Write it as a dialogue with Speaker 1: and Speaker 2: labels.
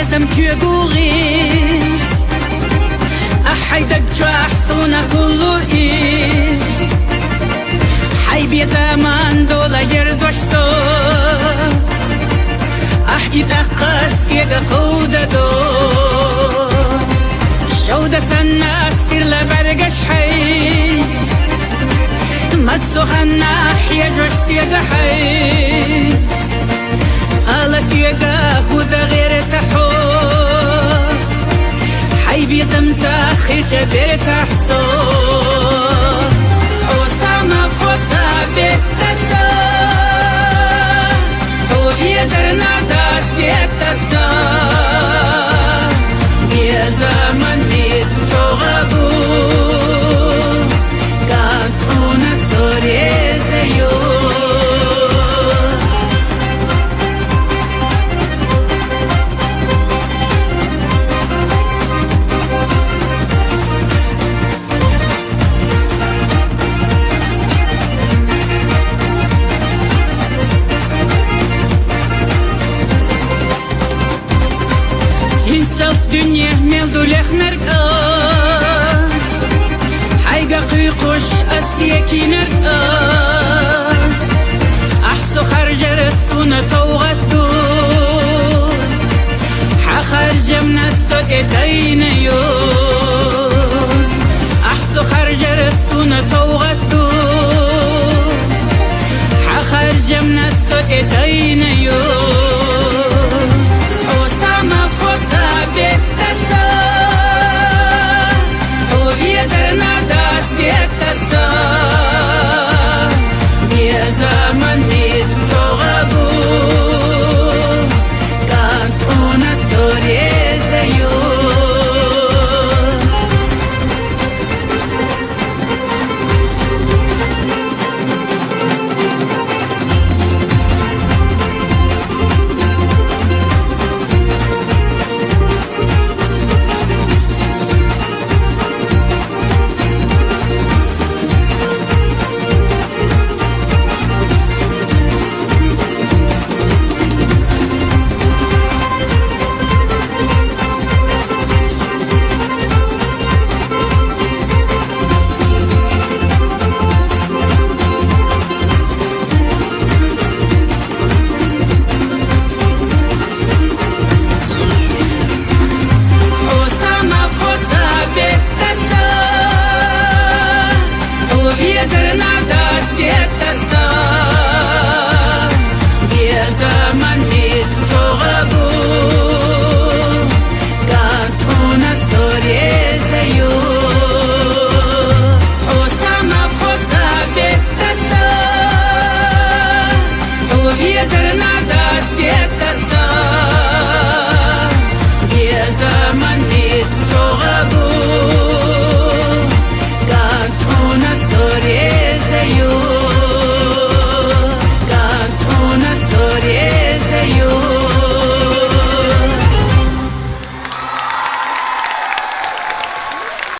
Speaker 1: بيزم تيغوغيس أحيدك جاحسونا كله إيس حي بيزمان دولا يرزوشتو أحيد أقاس يدا قودة دو شودة سنة سير لبرقش حي مسو خنا حيجوش سيدا حي ألا سيدا هودا غير تحو حي بيزمتا خيجة بير تحسو خوصا مفوصا بيتسا هو بيزرنا دات بيتسا بيزامن بيزم توغبو قاتونا سوري زيو Dünya melduleh nergas Hayga qiyqush asdiyaki nergas Ahsu kharjar suna sawgaddu Ha kharjamna sot etayna yo